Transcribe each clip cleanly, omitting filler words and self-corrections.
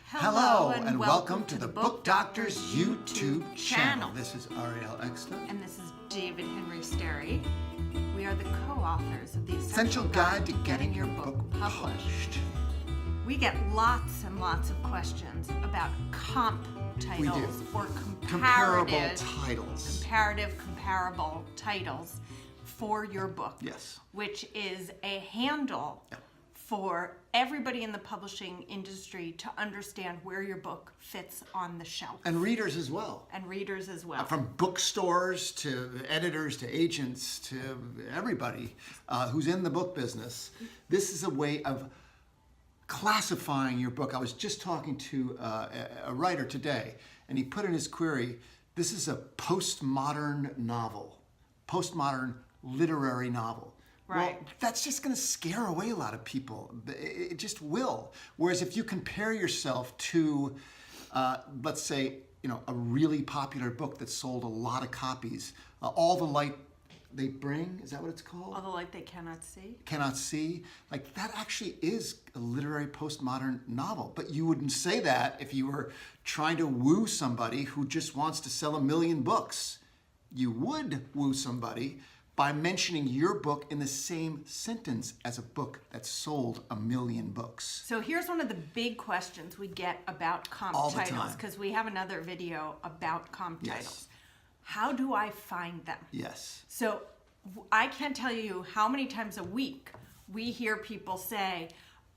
Hello, and welcome to the Book Doctor's YouTube channel. This is Arielle Eckstut. And this is David Henry Sterry. We are the co-authors of the Essential Guide to Getting Your Book Published. We get lots and lots of questions about comp titles or comparable titles for your book. Yes. Which is a handle for everybody in the publishing industry to understand where your book fits on the shelf. And readers as well. From bookstores to editors to agents to everybody who's in the book business. This is a way of classifying your book. I was just talking to a writer today, and he put in his query, this is a postmodern novel, postmodern literary novel. Right. Well, that's just going to scare away a lot of people. It just will. Whereas if you compare yourself to, let's say, a really popular book that sold a lot of copies, All the Light They Bring, is that what it's called? All the Light They Cannot See. Cannot See. Like, that actually is a literary postmodern novel. But you wouldn't say that if you were trying to woo somebody who just wants to sell 1 million books. You would woo somebody by mentioning your book in the same sentence as a book that sold 1 million books. So here's one of the big questions we get about comp titles, because we have another video about comp titles. How do I find them? Yes. So I can't tell you how many times a week we hear people say,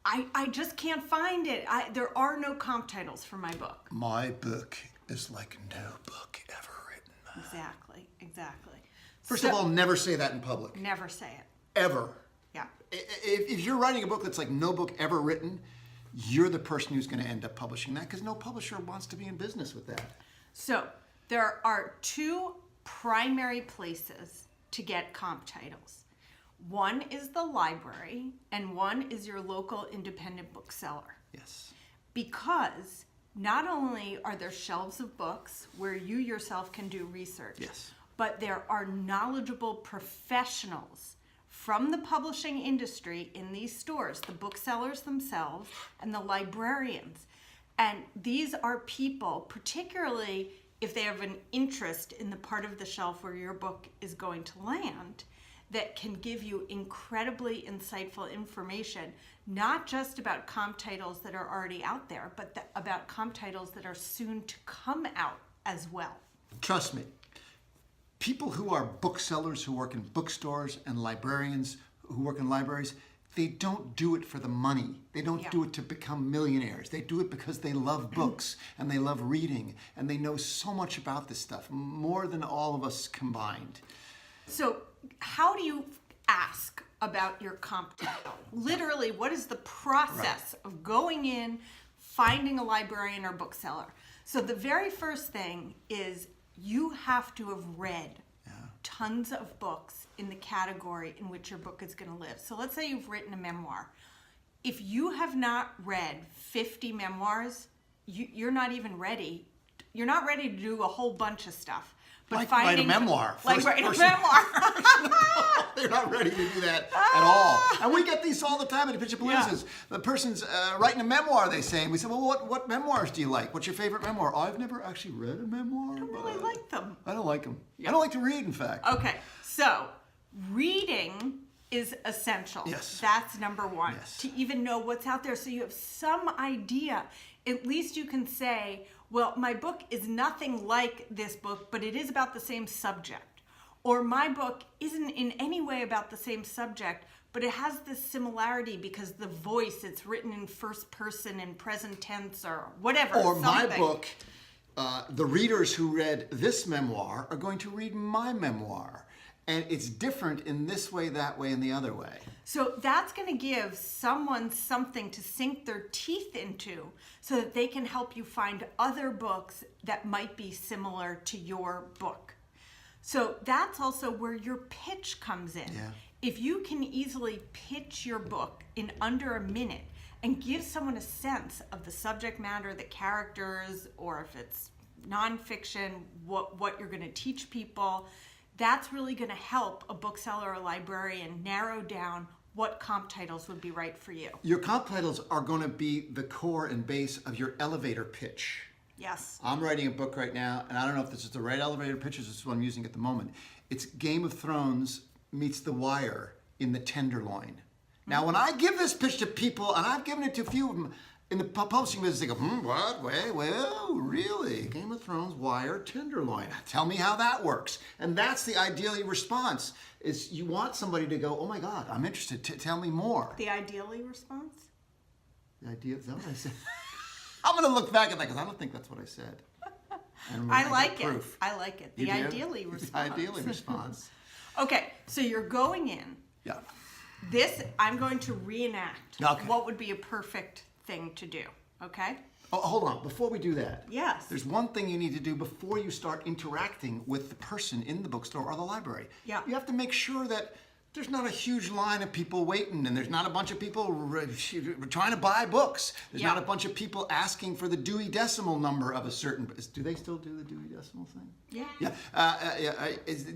I just can't find it. There are no comp titles for my book. My book is like no book ever written. Exactly. First of all, never say that in public. Never say it. Ever. Yeah. If you're writing a book that's like no book ever written, you're the person who's going to end up publishing that, because no publisher wants to be in business with that. So there are 2 primary places to get comp titles. One is the library, and one is your local independent bookseller. Yes. Because not only are there shelves of books where you yourself can do research, yes, but there are knowledgeable professionals from the publishing industry in these stores, the booksellers themselves and the librarians. And these are people, particularly if they have an interest in the part of the shelf where your book is going to land, that can give you incredibly insightful information, not just about comp titles that are already out there, but about comp titles that are soon to come out as well. Trust me. People who are booksellers, who work in bookstores, and librarians who work in libraries, they don't do it for the money. They don't do it to become millionaires. They do it because they love books and they love reading, and they know so much about this stuff, more than all of us combined. So how do you ask about your comp title? Literally, what is the process of going in, finding a librarian or bookseller? So the very first thing is you have to have read tons of books in the category in which your book is going to live. So let's say you've written a memoir. If you have not read 50 memoirs, you're not even ready. You're not ready to do a whole bunch of stuff. But write a memoir. Write a memoir. They're not ready to do that at all. And we get these all the time at Pitchapaloozas. The person's writing a memoir, they say. And we say, well, what memoirs do you like? What's your favorite memoir? Oh, I've never actually read a memoir. I don't really like them. I don't like them. Yeah. I don't like to read, in fact. Okay, so reading is essential. Yes. That's number one. Yes. To even know what's out there, so you have some idea. At least you can say, well, my book is nothing like this book, but it is about the same subject. Or my book isn't in any way about the same subject, but it has this similarity because the voice, it's written in first person in present tense or whatever. Or my book, the readers who read this memoir are going to read my memoir. And it's different in this way, that way, and the other way. So that's going to give someone something to sink their teeth into so that they can help you find other books that might be similar to your book. So that's also where your pitch comes in. Yeah. If you can easily pitch your book in under a minute and give someone a sense of the subject matter, the characters, or if it's nonfiction, what you're going to teach people, that's really going to help a bookseller or librarian narrow down what comp titles would be right for you. Your comp titles are going to be the core and base of your elevator pitch. Yes. I'm writing a book right now, and I don't know if this is the right elevator pitch or this is what I'm using at the moment. It's Game of Thrones meets The Wire in the Tenderloin. Now, when I give this pitch to people, and I've given it to a few of them in the publishing business, they go, what? Wait, well, really? Game of Thrones, Wire, Tenderloin. Tell me how that works. And that's the ideally response, is you want somebody to go, oh my God, I'm interested. Tell me more. The ideally response? The idea, is that what I said? I'm going to look back at that because I don't think that's what I said. I like it. I like it. The ideally response. The ideally response. Okay, so you're going in. Yeah. This, I'm going to reenact Okay. what would be a perfect thing to do, okay? Oh, hold on. Before we do that, Yes. there's one thing you need to do before you start interacting with the person in the bookstore or the library. Yeah. You have to make sure that there's not a huge line of people waiting, and there's not a bunch of people trying to buy books. There's not a bunch of people asking for the Dewey Decimal number of a certain. Do they still do the Dewey Decimal thing? Yeah. Yeah.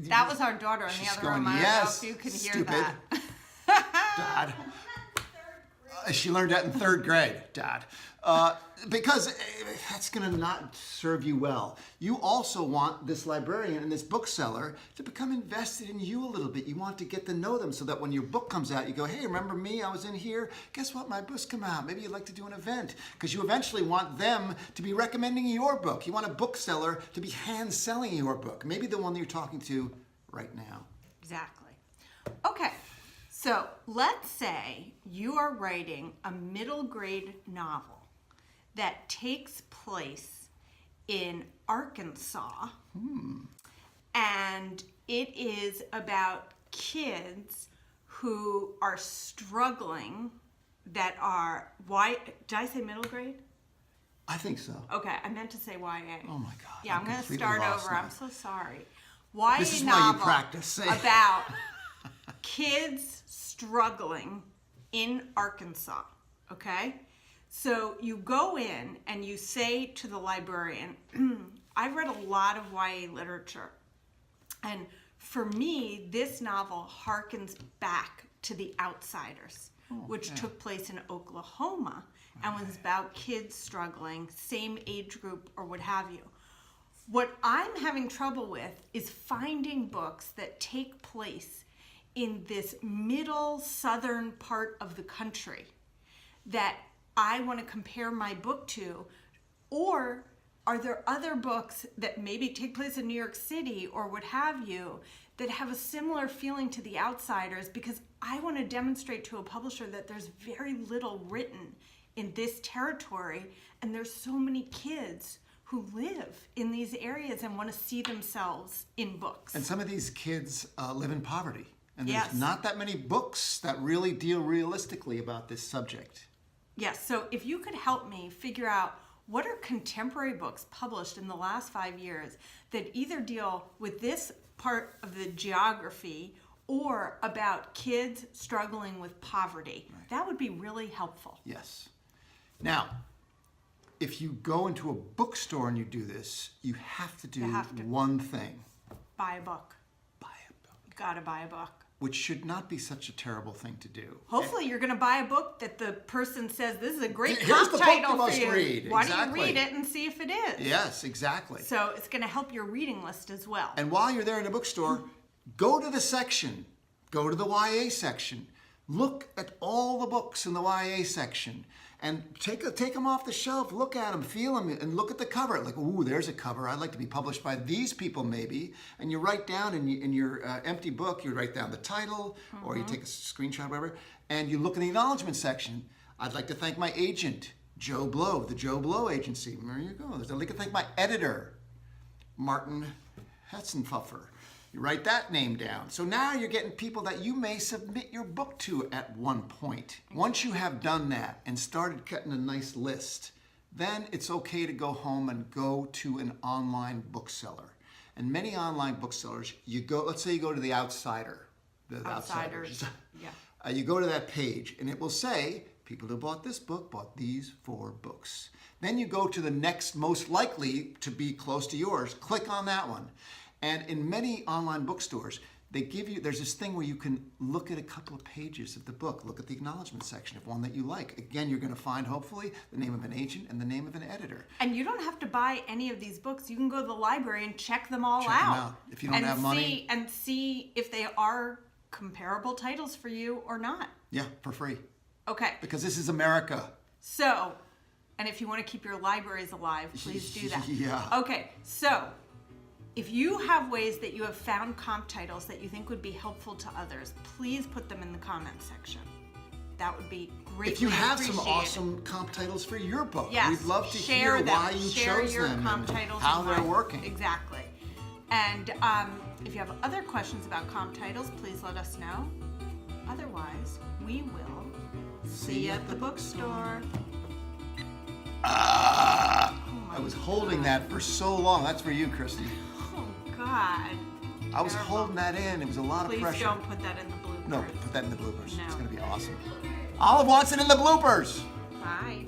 That was our daughter in the She's other going, room. I don't yes, know if you can hear stupid. that. Dad. She learned that in 3rd grade, Dad. Because that's going to not serve you well. You also want this librarian and this bookseller to become invested in you a little bit. You want to get to know them so that when your book comes out, you go, hey, remember me? I was in here. Guess what? My book's come out. Maybe you'd like to do an event. Because you eventually want them to be recommending your book. You want a bookseller to be hand-selling your book. Maybe the one that you're talking to right now. Exactly. Okay. So let's say you are writing a middle grade novel that takes place in Arkansas, and it is about kids who are struggling that are, why, did I say middle grade? I think so. Okay, I meant to say YA. Oh my God. Yeah, I'm going to completely start lost over. now. I'm so sorry. YA This is novel why you practice. about kids struggling in Arkansas, okay? So you go in and you say to the librarian, I've read a lot of YA literature, and for me, this novel harkens back to The Outsiders, which took place in Oklahoma and was about kids struggling, same age group or what have you. What I'm having trouble with is finding books that take place in this middle southern part of the country that I want to compare my book to, or are there other books that maybe take place in New York City or what have you that have a similar feeling to The Outsiders, because I want to demonstrate to a publisher that there's very little written in this territory, and there's so many kids who live in these areas and want to see themselves in books. And some of these kids live in poverty. And there's Yes. not that many books that really deal realistically about this subject. Yes, so if you could help me figure out what are contemporary books published in the last 5 years that either deal with this part of the geography or about kids struggling with poverty, that would be really helpful. Yes. Now, if you go into a bookstore and you do this, you have to do one thing. Buy a book. Buy a book. You gotta buy a book. Which should not be such a terrible thing to do. Hopefully you're gonna buy a book that the person says, this is a great Here's comp the book title you must for you. read. Why Exactly. don't you read it and see if it is? Yes, exactly. So it's gonna help your reading list as well. And while you're there in the bookstore, go to the section. Go to the YA section. Look at all the books in the YA section. And take them off the shelf, look at them, feel them, and look at the cover. Like, ooh, there's a cover. I'd like to be published by these people, maybe. And you write down in your empty book, you write down the title, or you take a screenshot, whatever, and you look in the acknowledgement section. I'd like to thank my agent, Joe Blow, the Joe Blow Agency. There you go. I'd like to thank my editor, Martin Hetzenpfeffer. You write that name down. So now you're getting people that you may submit your book to at one point. Once you have done that and started cutting a nice list, then it's okay to go home and go to an online bookseller. And many online booksellers, let's say you go to The Outsider. The Outsiders. Yeah. You go to that page and it will say, people who bought this book bought these 4 books. Then you go to the next most likely to be close to yours. Click on that one. And in many online bookstores, they give you, there's this thing where you can look at a couple of pages of the book, look at the acknowledgement section of one that you like. Again, you're going to find, hopefully, the name of an agent and the name of an editor. And you don't have to buy any of these books. You can go to the library and check them all Check them out. If you don't have money. And see if they are comparable titles for you or not. Yeah, for free. Okay. Because this is America. So, and if you want to keep your libraries alive, please do that. Yeah. Okay, so if you have ways that you have found comp titles that you think would be helpful to others, please put them in the comment section. That would be greatly If you have some appreciated. awesome comp titles for your book, Yes, we'd love to share hear them. why you Share chose your them comp and titles how and they're why- working. Exactly. And if you have other questions about comp titles, please let us know. Otherwise, we will see you at the bookstore. I was holding that for so long. That's for you, Christy. Oh, God. I was Terrible. holding that in. It was a lot Please of pressure. don't put that in the bloopers. No, put that in the bloopers. No. It's going to be awesome. Olive wants it in the bloopers. Bye.